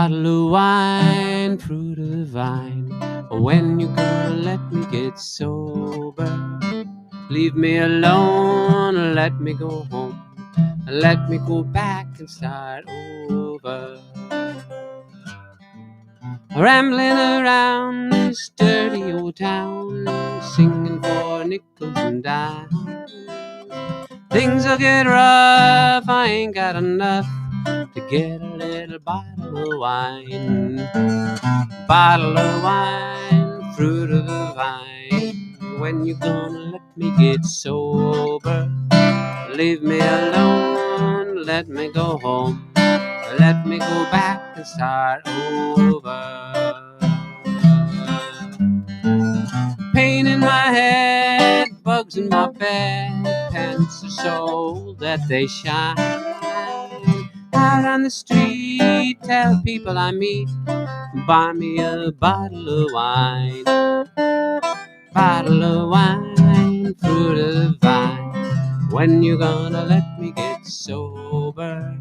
bottle of wine, fruit of the vine. When you gonna let me get sober? Leave me alone, let me go home. Let me go back and start over. Rambling around this dirty old town, singing for nickels and dimes. Things will get rough, I ain't got enough to get a little bottle of wine. Bottle of wine, fruit of the vine. When you gonna let me get sober? Leave me alone, let me go home. Let me go back and start over. Pain in my head, bugs in my bed, pants are so that they shine. Out on the street, tell people I meet, buy me a bottle of wine. Bottle of wine, fruit of the vine. When you gonna let me get sober?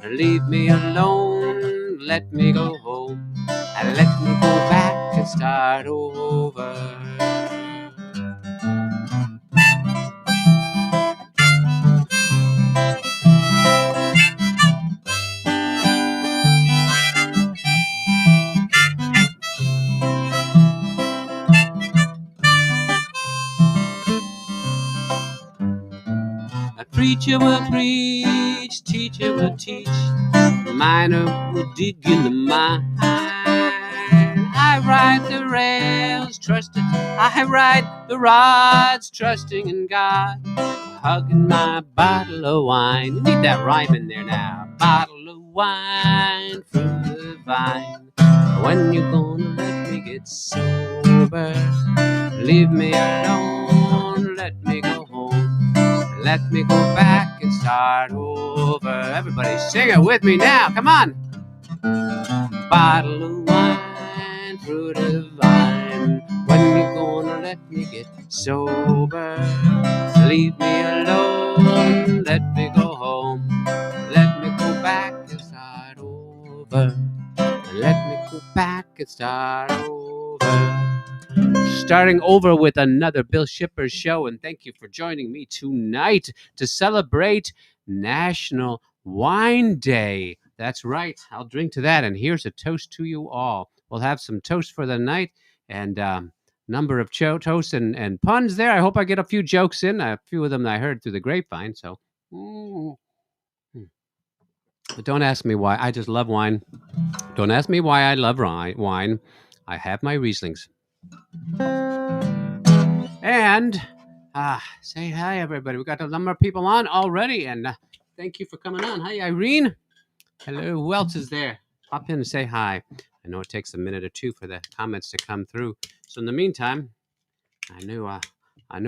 Leave me alone, let me go home, and let me go back and start over. A preacher will preach, teacher will teach, miner will dig in the mine. I ride the rails, trusting. I ride the rods, trusting in God, hugging my bottle of wine. You need that rhyme in there now. Bottle of wine from the vine. When you gonna let me get sober? Leave me alone, let me go home. Let me go back and start over. Everybody sing it with me now, come on. Bottle of wine, fruit of the vine. When you gonna let me get sober? Leave me alone, let me go home. Let me go back and start over. Let me go back and start over. Starting over with another Bill Shipper show, and thank you for joining me tonight to celebrate National Wine Day. That's right, I'll drink to that, and here's a toast to you all. We'll have some toast for the night, and number of toasts and puns there. I hope I get a few jokes in. A few of them I heard through the grapevine, so... But don't ask me why. I just love wine. Don't ask me why I love wine. I have my Rieslings. And say hi, everybody. We got a number of people on already, and thank you for coming on. Hi, Irene. Hello. Who else is there? Pop in and say hi. I know it takes a minute or two for the comments to come through. So in the meantime, I knew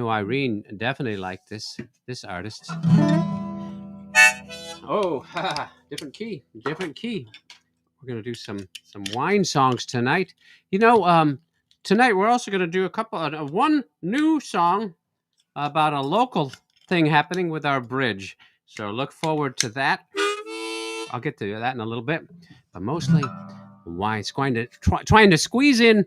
Irene definitely liked this artist. Oh, different key. We're gonna do some wine songs tonight. You know, tonight we're also gonna do a couple of one new song about a local thing happening with our bridge. So look forward to that. I'll get to that in a little bit, but mostly wine. Trying to squeeze in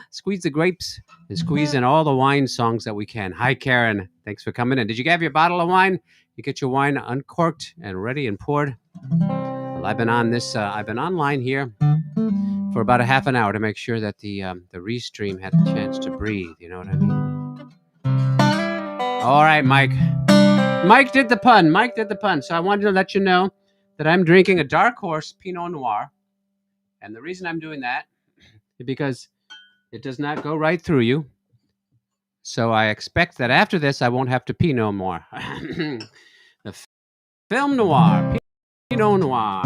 squeeze the grapes and squeeze in all the wine songs that we can. Hi, Karen. Thanks for coming in. Did you have your bottle of wine? You get your wine uncorked and ready and poured. Well, I've been online here for about a half an hour to make sure that the restream had a chance to breathe. You know what I mean? All right, Mike. Mike did the pun. So I wanted to let you know that I'm drinking a Dark Horse Pinot Noir. And the reason I'm doing that is because it does not go right through you. So I expect that after this, I won't have to pee no more. The film noir, Pinot Noir.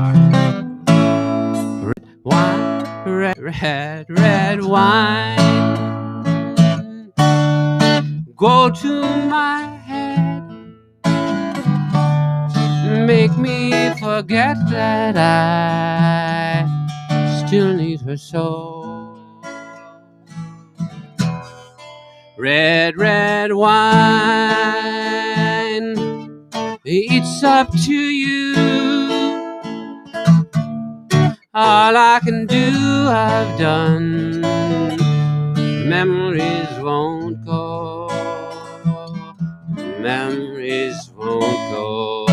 Red wine, red wine. Go to my head. Make me forget that I still need her so. Red wine, it's up to you. All I can do, I've done. Memories won't go. Memories won't go.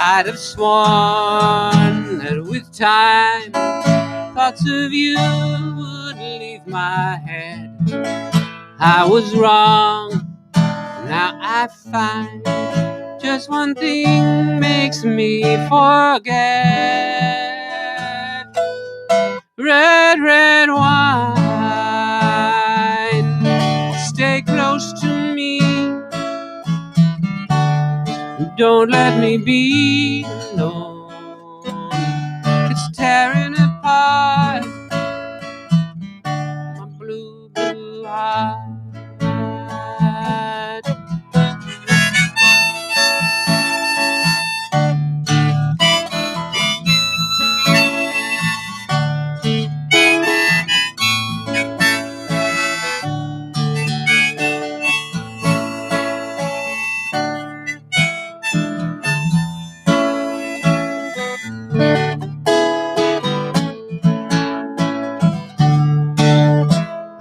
I'd have sworn that with time, thoughts of you would leave my head. I was wrong. Now I find just one thing makes me forget. Red, red wine, stay close to me. Don't let me be alone. It's tearing apart my blue, blue heart.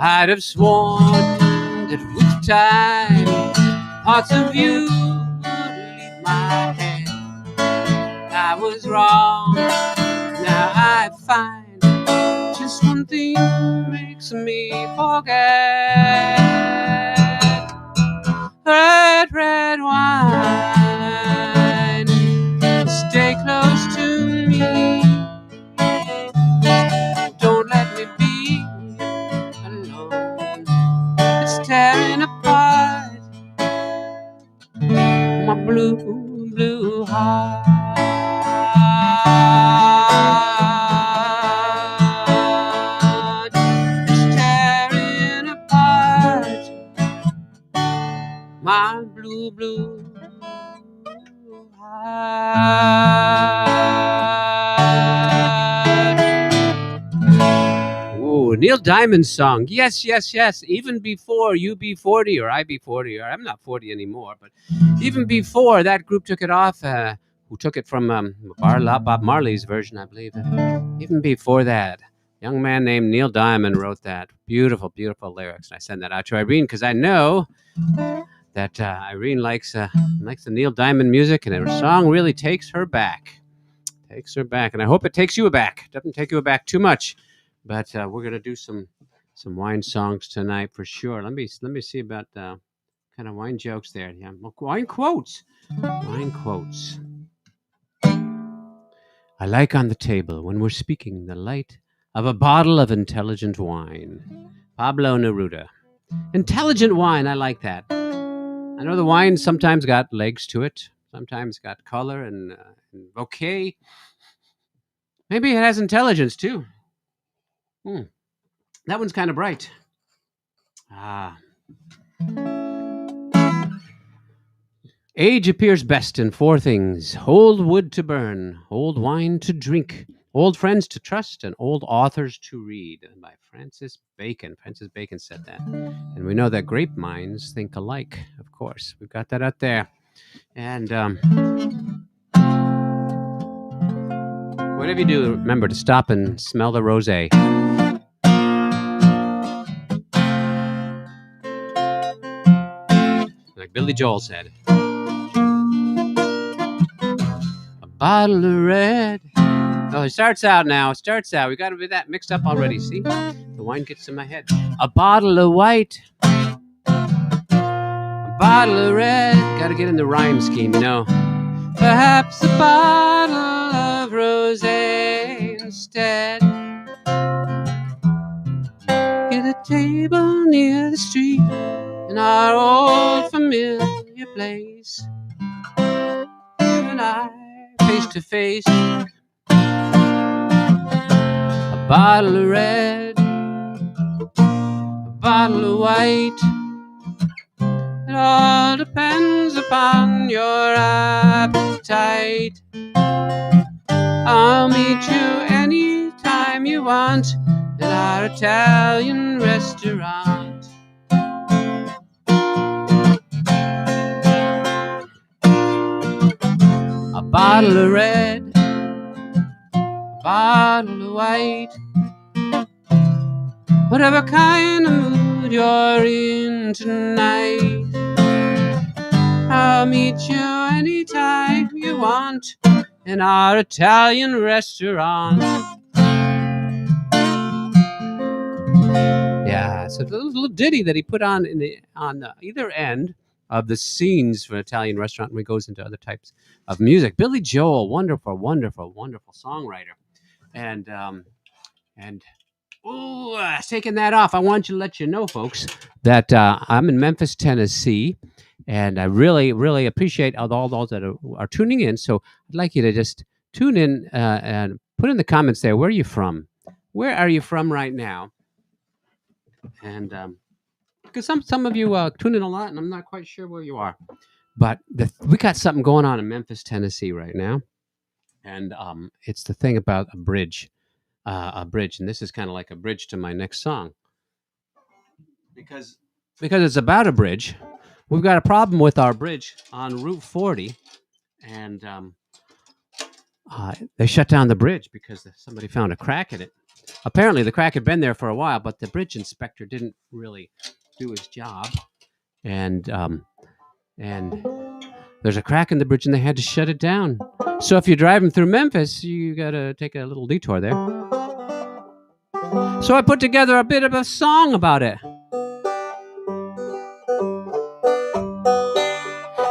I'd have sworn that with time, parts of you would leave my head. I was wrong. Now I find just one thing makes me forget. Red, red wine, stay close to me. Don't let me be alone. It's tearing apart my blue, blue heart. It's tearing apart my blue, blue heart. Ooh, Neil Diamond's song. Yes, yes, yes. Even before you be 40 or I be 40, or I'm not 40 anymore, but even before that group took it off, who took it from Bob Marley's version, I believe. Even before that, a young man named Neil Diamond wrote that. Beautiful, beautiful lyrics. And I send that out to Irene because I know that Irene likes the Neil Diamond music, and her song really takes her back. Takes her back, and I hope it takes you back. Doesn't take you back too much, but we're gonna do some wine songs tonight for sure. Let me see about kind of wine jokes there. Yeah, wine quotes. Wine quotes. I like on the table when we're speaking the light of a bottle of intelligent wine. Pablo Neruda. Intelligent wine. I like that. I know the wine sometimes got legs to it. Sometimes got color and bouquet. Maybe it has intelligence too. That one's kind of bright. Age appears best in four things: old wood to burn, old wine to drink, old friends to trust, and old authors to read. By Francis Bacon. Francis Bacon said that. And we know that grape minds think alike, of course. We've got that out there. And whatever you do, remember to stop and smell the rosé. Like Billy Joel said. A bottle of red. Oh, it starts out now. It starts out. We got to be that mixed up already. See? The wine gets in my head. A bottle of white. A bottle of red. Got to get in the rhyme scheme, you know. Perhaps a bottle of rosé instead. Get a table near the street in our old familiar place. You and I, face to face. A bottle of red, a bottle of white. It all depends upon your appetite. I'll meet you anytime you want at our Italian restaurant. A bottle of red, bottle of white. Whatever kind of mood you're in tonight, I'll meet you anytime you want in our Italian restaurant. Yeah, it's a little ditty that he put on on either end of the scenes for an Italian restaurant when he goes into other types of music. Billy Joel, wonderful, wonderful, wonderful songwriter, and taking that off, I want to let you know, folks, that I'm in Memphis, Tennessee, and I really, really appreciate all those that are tuning in. So I'd like you to just tune in and put in the comments there. Where are you from? Where are you from right now? And because some of you tune in a lot, and I'm not quite sure where you are, but we got something going on in Memphis, Tennessee right now, and it's the thing about a bridge, and this is kind of like a bridge to my next song, because it's about a bridge. We've got a problem with our bridge on Route 40, and they shut down the bridge because somebody found a crack in it. Apparently, the crack had been there for a while, but the bridge inspector didn't really do his job, and there's a crack in the bridge, and they had to shut it down. So if you're driving through Memphis, you got to take a little detour there. So I put together a bit of a song about it.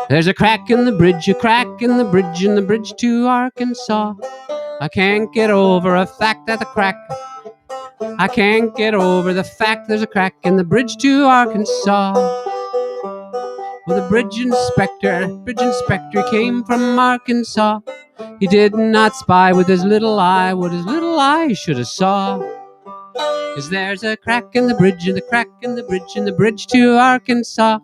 There's a crack in the bridge, a crack in the bridge to Arkansas. I can't get over a fact that the crack. I can't get over the fact there's a crack in the bridge to Arkansas. Well, the bridge inspector came from Arkansas. He did not spy with his little eye what his little eye should have saw. 'Cause there's a crack in the bridge, and a crack in the bridge to Arkansas.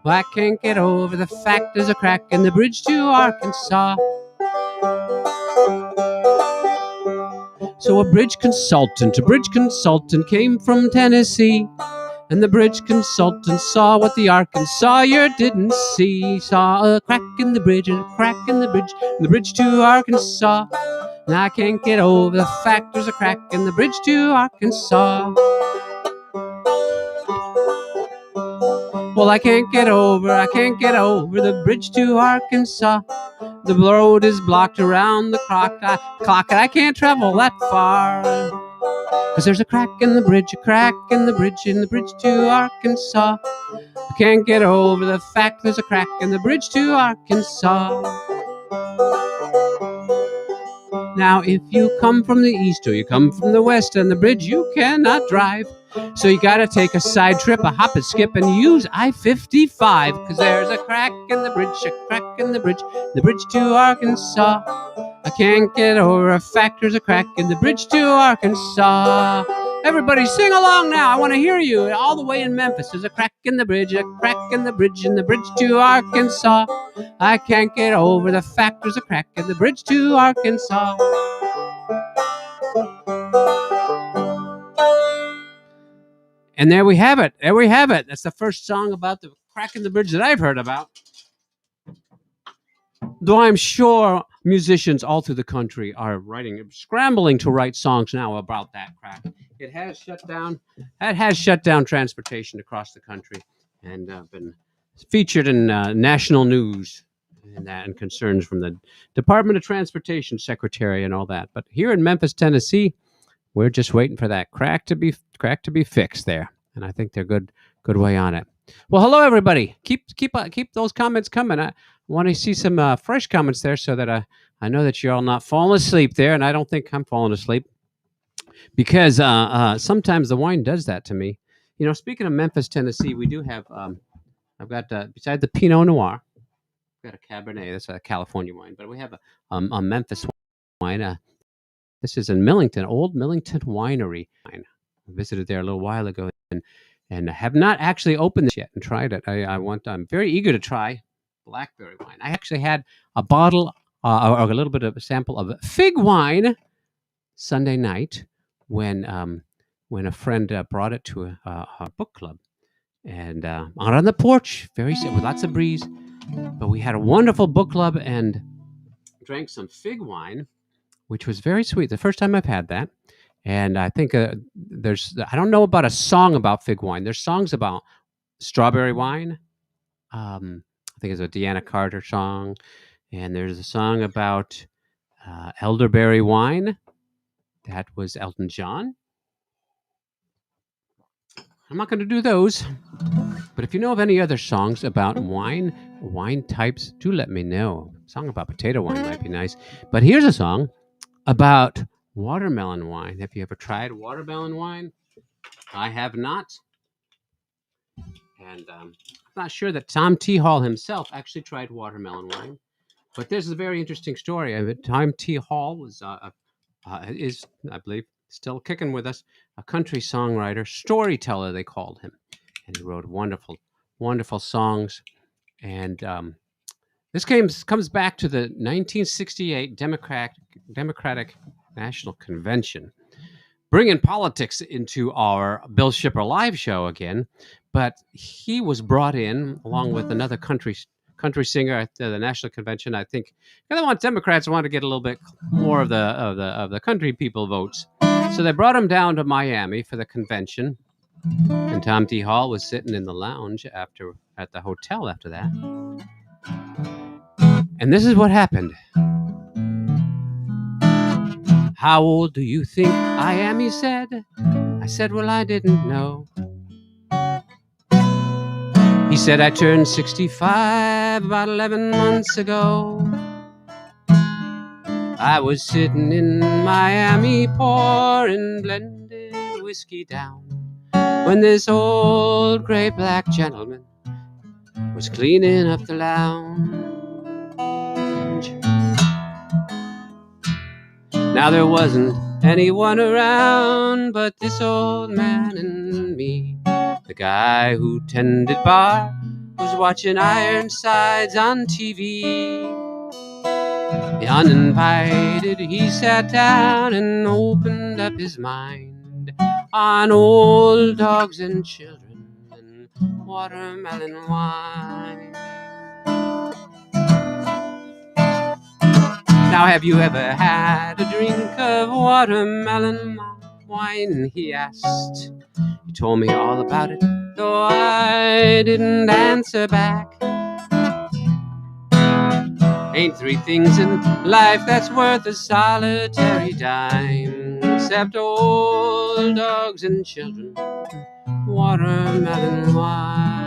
Well, I can't get over the fact there's a crack in the bridge to Arkansas. So a bridge consultant came from Tennessee. And the bridge consultant saw what the Arkansasser didn't see. Saw a crack in the bridge, and a crack in the bridge to Arkansas. And I can't get over the fact there's a crack in the bridge to Arkansas. Well, I can't get over the bridge to Arkansas. The road is blocked around the clock, and I can't travel that far. 'Cause there's a crack in the bridge, a crack in the bridge to Arkansas. I can't get over the fact there's a crack in the bridge to Arkansas. Now, if you come from the east or you come from the west, and the bridge you cannot drive, so you gotta take a side trip, a hop and skip, and use I-55. 'Cause there's a crack in the bridge to Arkansas. I can't get over a fact there's a crack in the bridge to Arkansas. Everybody sing along now. I want to hear you all the way in Memphis. There's a crack in the bridge, a crack in the bridge to Arkansas. I can't get over the fact there's a crack in the bridge to Arkansas. And there we have it. That's the first song about the crack in the bridge that I've heard about. Though I'm sure musicians all through the country are scrambling to write songs now about that crack. It has shut down transportation across the country, and been featured in national news and concerns from the Department of Transportation Secretary and all that. But here in Memphis, Tennessee, we're just waiting for that crack to be fixed there, and I think they're good way on it. Well, hello everybody. Keep those comments coming. I want to see some fresh comments there, so that I know that you're all not falling asleep there, and I don't think I'm falling asleep, because sometimes the wine does that to me. You know, speaking of Memphis, Tennessee, we do have I've got beside the Pinot Noir, we've got a Cabernet. That's a California wine, but we have a Memphis wine. This is in Millington, Old Millington Winery. I visited there a little while ago, and have not actually opened this yet and tried it. I'm very eager to try blackberry wine. I actually had a bottle or a little bit of a sample of fig wine Sunday night when a friend brought it to a book club, and out on the porch, with lots of breeze. But we had a wonderful book club and drank some fig wine. which was very sweet. The first time I've had that. And I think I don't know about a song about fig wine. There's songs about strawberry wine. I think it's a Deanna Carter song. And there's a song about elderberry wine. That was Elton John. I'm not going to do those. But if you know of any other songs about wine types, do let me know. A song about potato wine might be nice. But here's a song about watermelon wine. Have you ever tried watermelon wine? I have not. And I'm not sure that Tom T. Hall himself actually tried watermelon wine. But there's a very interesting story. Tom T. Hall was is, I believe, still kicking with us, a country songwriter, storyteller, they called him. And he wrote wonderful, wonderful songs. And this comes back to the 1968 Democratic National Convention, bringing politics into our Bill Shipper live show again. But he was brought in along with another country singer at the National Convention. I think Democrats want to get a little bit more of the country people votes, so they brought him down to Miami for the convention. And Tom T. Hall was sitting in the lounge at the hotel after that. And this is what happened. How old do you think I am, he said. I said, well, I didn't know. He said, I turned 65 about 11 months ago. I was sitting in Miami pouring blended whiskey down when this old gray black gentleman was cleaning up the lounge. Now there wasn't anyone around but this old man and me. The guy who tended bar was watching Ironsides on TV. The uninvited, he sat down and opened up his mind on old dogs and children and watermelon wine. Now have you ever had a drink of watermelon wine, he asked. He told me all about it, though I didn't answer back. Ain't three things in life that's worth a solitary dime, except old dogs and children, watermelon wine.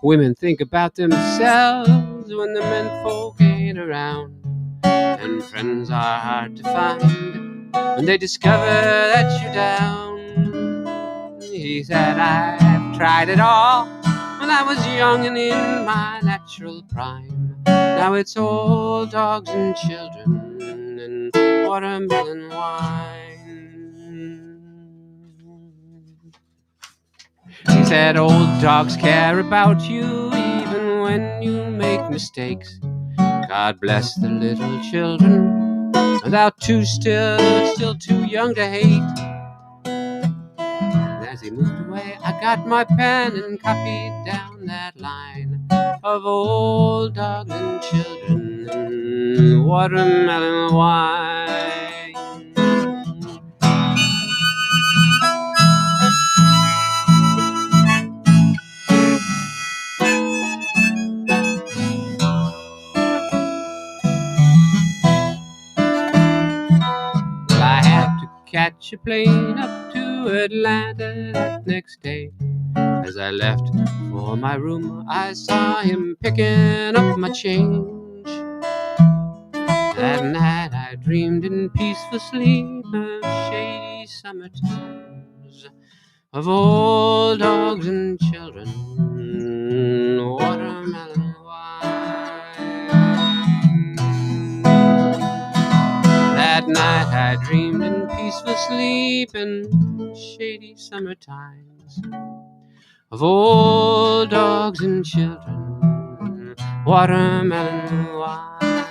Women think about themselves when the menfolk ain't around, and friends are hard to find when they discover that you're down. He said, I've tried it all when I was young and in my natural prime. Now it's old dogs and children and watermelon wine. He said, old dogs care about you even when you make mistakes. God bless the little children, without two still too young to hate. And as he moved away, I got my pen and copied down that line of old dogs and children and watermelon wine. Catch a plane up to Atlanta that next day. As I left for my room, I saw him picking up my change. That night I dreamed in peaceful sleep of shady summer times, of old dogs and children, watermelon wine. That night I I dreamed in peaceful sleep in shady summer times of old dogs and children, watermelon wine.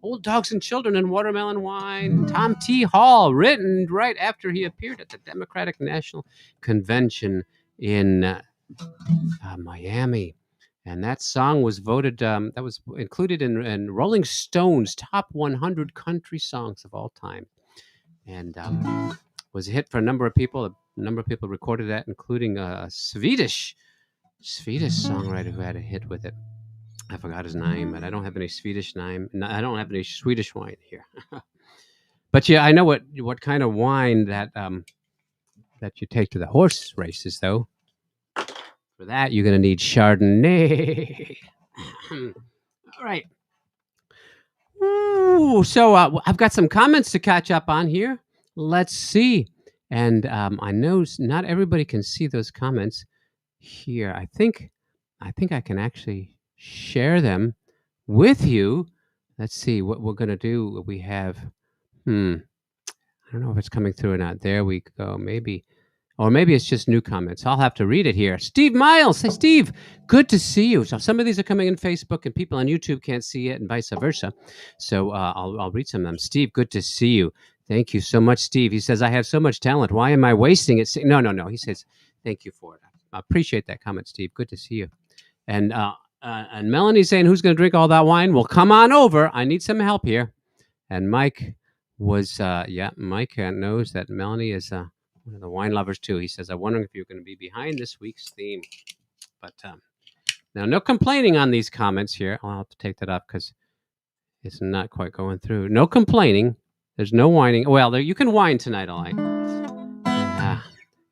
Old Dogs and Children and Watermelon Wine. Tom T. Hall, written right after he appeared at the Democratic National Convention in Miami. And that song was voted, that was included in Rolling Stone's top 100 country songs of all time. And was a hit for a number of people. A number of people recorded that, including a Swedish songwriter who had a hit with it. I forgot his name, but I don't have any Swedish name. I don't have any Swedish wine here. But yeah, I know what kind of wine that that you take to the horse races, though. For that, you're going to need Chardonnay. All right. Ooh, so I've got some comments to catch up on here. Let's see. And I know not everybody can see those comments here. I think I can actually share them with you. Let's see what we're going to do. We have, I don't know if it's coming through or not. There we go. Maybe, or maybe it's just new comments. I'll have to read it here. Steve Miles. Hey, Steve, good to see you. So some of these are coming in Facebook and people on YouTube can't see it and vice versa. So I'll read some of them. Steve, good to see you. Thank you so much, Steve. He says, I have so much talent. Why am I wasting it? No. He says, thank you for it. I appreciate that comment, Steve. Good to see you. And Melanie's saying, who's going to drink all that wine? Well, come on over. I need some help here. And Mike was, Mike knows that Melanie is one of the wine lovers too. He says, I'm wondering if you're going to be behind this week's theme. But now, no complaining on these comments here. I'll have to take that off because it's not quite going through. No complaining. There's no whining. Well, you can whine tonight, all right.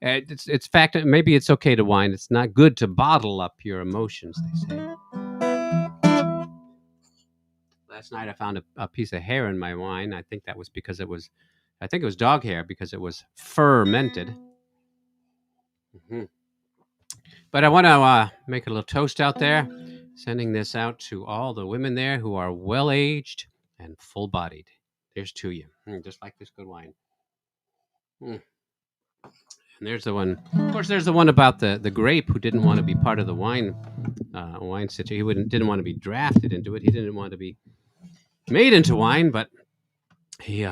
It's fact. Maybe it's okay to whine. It's not good to bottle up your emotions, they say. Last night I found a piece of hair in my wine. I think that was because it was dog hair because it was fermented. Mm-hmm. But I want to make a little toast out there, sending this out to all the women there who are well-aged and full-bodied. There's to you, just like this good wine. And there's the one. Of course, there's the one about the grape who didn't want to be part of the wine situation. He didn't want to be drafted into it. He didn't want to be made into wine, but they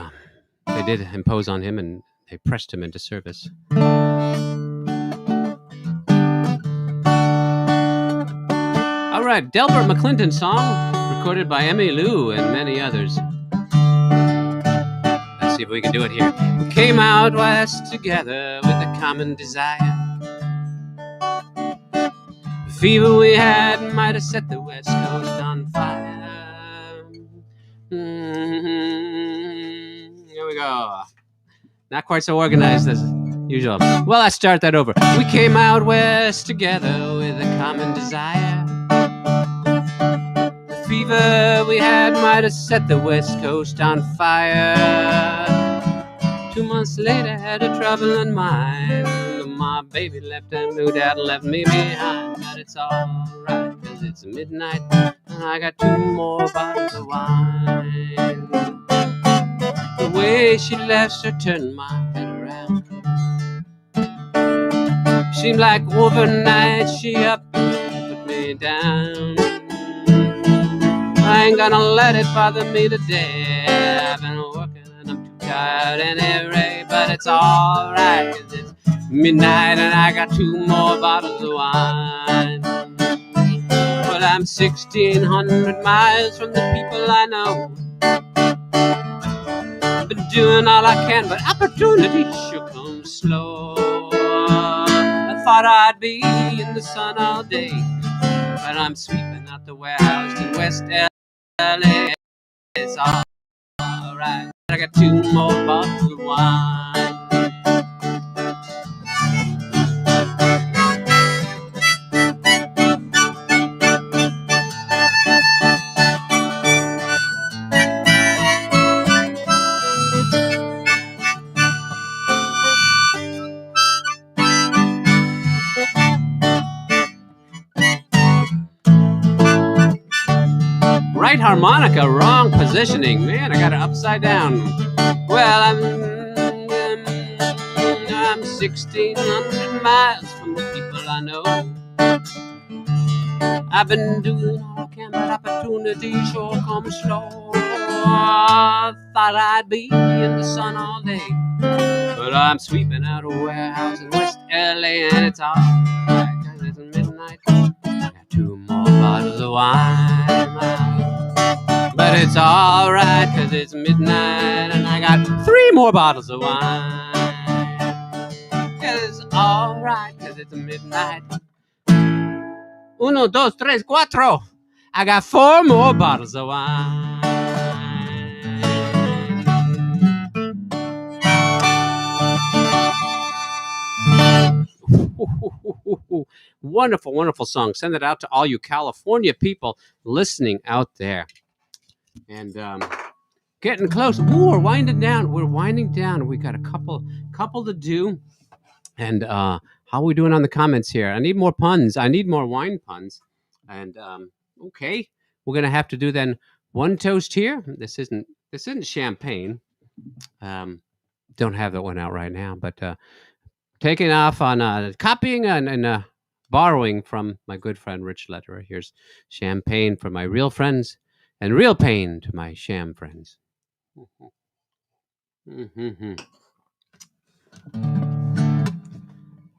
did impose on him and they pressed him into service. All right, Delbert McClinton song recorded by Emmy Lou and many others. Let's see if we can do it here. We came out west together with a common desire. The fever we had might have set the West Coast on fire. Here we go. Not quite so organized as usual. Well, let's start that over. We came out west together with a common desire. The fever we had might have set the West Coast on fire. 2 months later, had a troubling mind. My baby left and moved out and left me behind. But it's alright, cause it's midnight and I got 2 more bottles of wine. The way she left her turned my head around. Seemed like overnight she up and put me down. I ain't gonna let it bother me today. I've been working and I'm too tired anyway. But it's alright, cause it's midnight and I got 2 more bottles of wine. Well, I'm 1,600 miles from the people I know. Been doing all I can, but opportunity sure comes slow. I thought I'd be in the sun all day, but I'm sweeping out the warehouse in West LA. It's alright. I got 2 more bottles of wine. harmonica, wrong positioning. Man, I got it upside down. Well, I'm 1,600 miles from the people I know. I've been doing all I can, but opportunity sure comes slow. Thought I'd be in the sun all day, but I'm sweeping out a warehouse in West LA, and it's all right, 'cause it's midnight. I got 2 more bottles of wine, but it's all right, 'cause it's midnight, and I got 3 more bottles of wine. It's all right, 'cause it's midnight. 1, 2, 3, 4. I got 4 more bottles of wine. Wonderful, wonderful song. Send it out to all you California people listening out there. And getting close. Ooh, we're winding down. We're winding down. We got a couple to do. And how are we doing on the comments here? I need more puns. I need more wine puns. And okay, we're gonna have to do then one toast here. This isn't champagne. Don't have that one out right now, but taking off on copying and borrowing from my good friend Rich Lederer. Here's champagne for my real friends and real pain to my sham friends.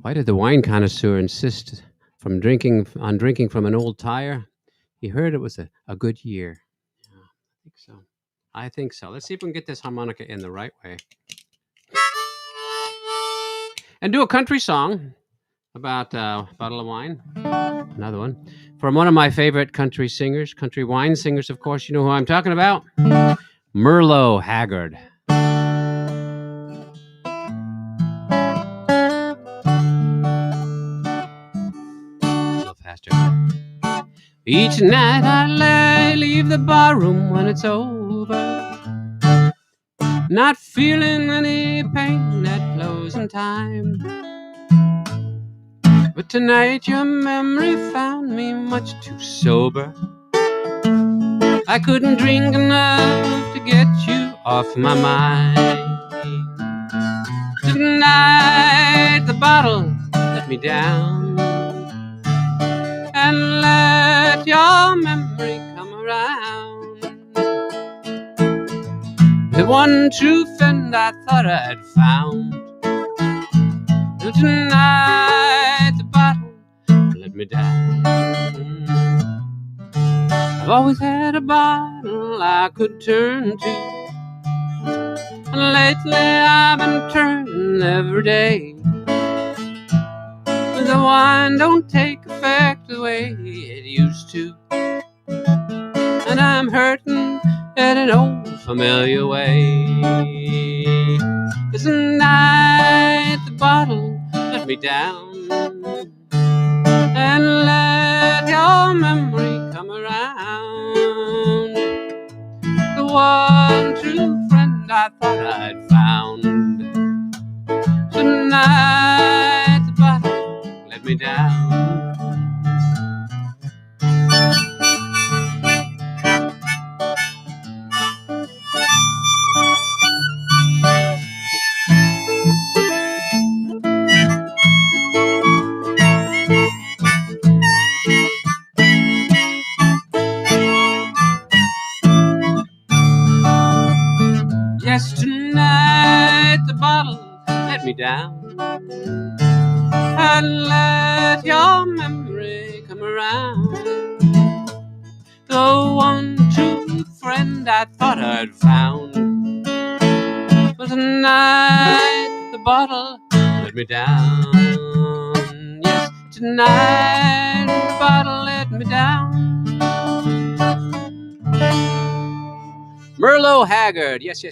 Why did the wine connoisseur insist from drinking from an old tire? He heard it was a good year. Yeah, I think so. Let's see if we can get this harmonica in the right way. And do a country song about a bottle of wine. Another one. From one of my favorite country singers, country wine singers, of course. You know who I'm talking about? Merlot Haggard. A little faster. Each night I leave the barroom when it's over, not feeling any pain at closing time. But tonight your memory found me much too sober. I couldn't drink enough to get you off my mind. Tonight the bottle let me down, and let your memory come around. The one true friend I thought I'd found. Tonight the bottle let me down. I've always had a bottle I could turn to, and lately I've been turning every day. But the wine don't take effect the way it used to, and I'm hurting in an old familiar way. 'Cause tonight the bottle let me down, and let your memory come around. The one true friend I thought I'd found. Tonight the bottle let me down. Yes, tonight the bottle let me down, and let your memory come around. The one true friend I thought I'd found. But tonight the bottle let me down. Yes, tonight the bottle let me down. Merlot Haggard. Yes.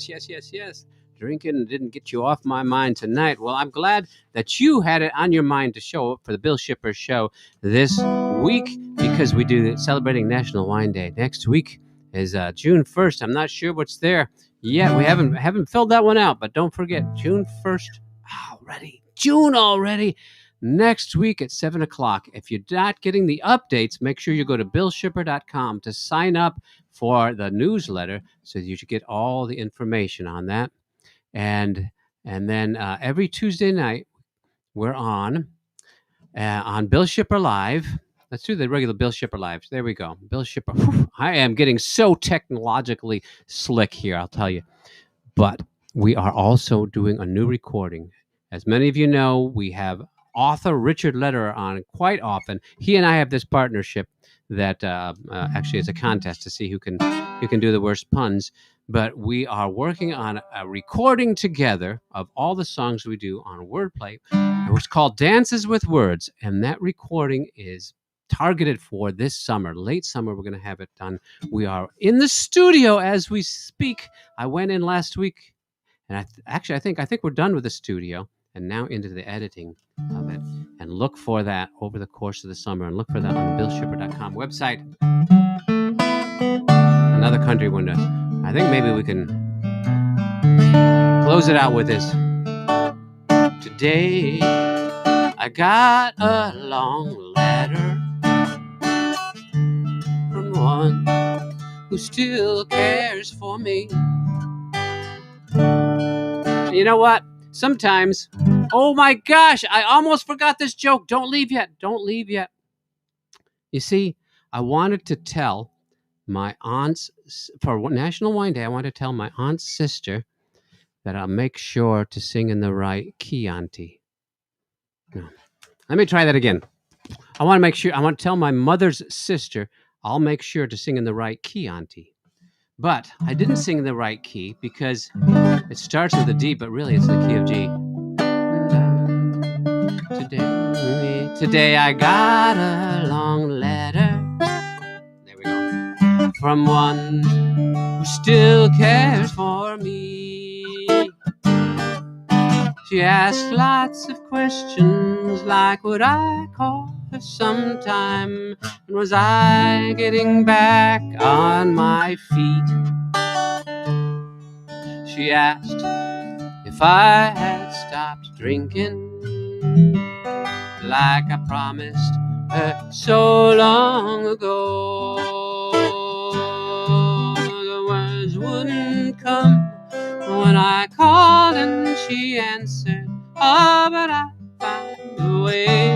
Drinking didn't get you off my mind tonight. Well, I'm glad that you had it on your mind to show up for the Bill Shipper Show this week, because we do celebrating National Wine Day. Next week is June 1st. I'm not sure what's there yet. We haven't filled that one out, but don't forget, June 1st already. June already. next week at 7 o'clock. If you're not getting the updates, make sure you go to billshipper.com to sign up for the newsletter so you should get all the information on that. And then every Tuesday night, we're on Bill Shipper Live. Let's do the regular Bill Shipper Lives. There we go. Bill Shipper. Whew, I am getting so technologically slick here, I'll tell you. But we are also doing a new recording. As many of you know, we have author Richard Lederer on quite often. He and I have this partnership that actually is a contest to see who can do the worst puns. But we are working on a recording together of all the songs we do on wordplay. It was called Dances with Words, and that recording is targeted for this summer, late summer. We're going to have it done. We are in the studio as we speak. I went in last week, and I think we're done with the studio, and now into the editing of it. And look for that over the course of the summer, and look for that on the billshipper.com website. Another country window. I think maybe we can close it out with this. Today, I got a long letter from one who still cares for me. You know what? Sometimes, oh my gosh, I almost forgot this joke. Don't leave yet. Don't leave yet. You see, I wanted to tell my aunt's, for National Wine Day, I wanted to tell my aunt's sister that I'll make sure to sing in the right key, Auntie. No. Let me try that again. I want to tell my mother's sister, I'll make sure to sing in the right key, Auntie. But I didn't sing in the right key because it starts with a D, but really it's the key of G. Today I got a long letter. There we go. From one who still cares for me. She asked lots of questions like would I call her sometime, and was I getting back on my feet. She asked if I had stopped drinking like I promised her so long ago. The words wouldn't come when I called and she answered, oh, but I found a way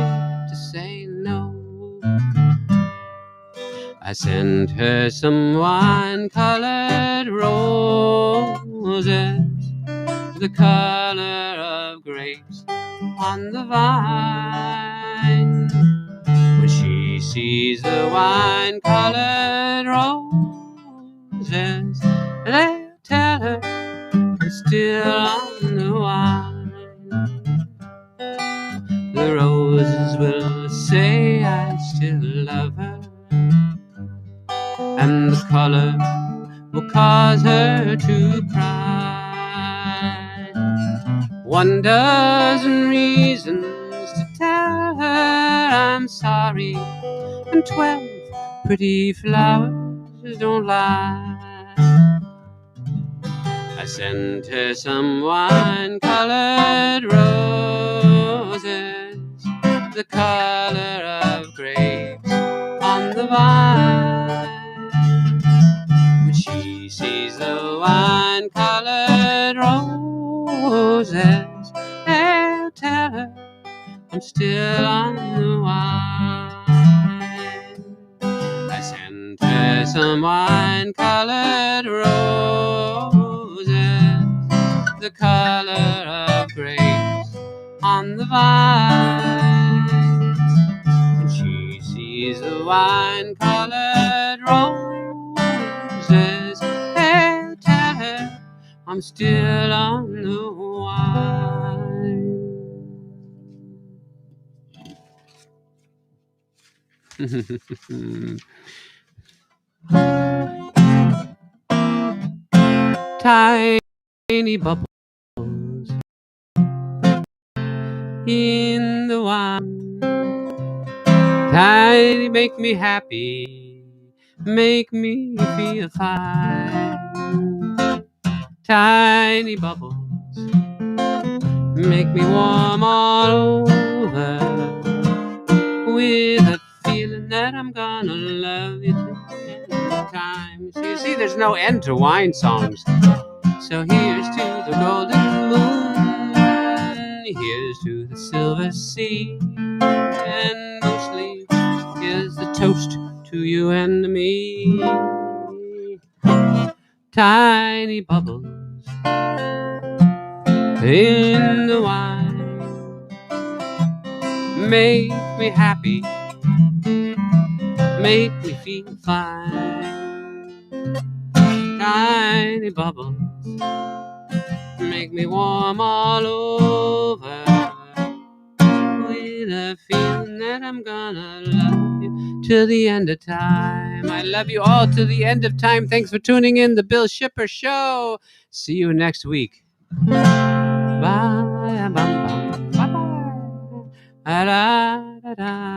to say no. I sent her some wine-colored roses, the color of grapes on the vine. When she sees the wine-colored roses, they'll tell her I'm still on the wine. The roses will say I still love her, and the color will cause her to cry. 1 dozen reasons to tell her I'm sorry, and 12 pretty flowers don't lie. I sent her some wine-colored roses, the color of grapes on the vine. When she sees the wine-colored roses, they'll tell her I'm still on the wine. I sent her some wine-colored roses, the color of grapes on the vine. When she sees the wine-colored roses, they'll tell her I'm still on the wine. Tiny bubbles in the wine, tiny, make me happy, make me feel fine. Tiny bubbles make me warm all over. with a feeling that I'm gonna love you till the end of time. So you see, there's no end to wine songs. So here's to the golden moon, here's to the silver sea, and mostly here's the toast to you and me. Tiny bubbles in the wine make me happy, make me feel fine. Tiny bubbles make me warm all over, with a feeling that I'm gonna love you till the end of time. I love you all till the end of time. Thanks for tuning in, The Bill Shipper Show. See you next week. Bye. Bye. Bye. Bye.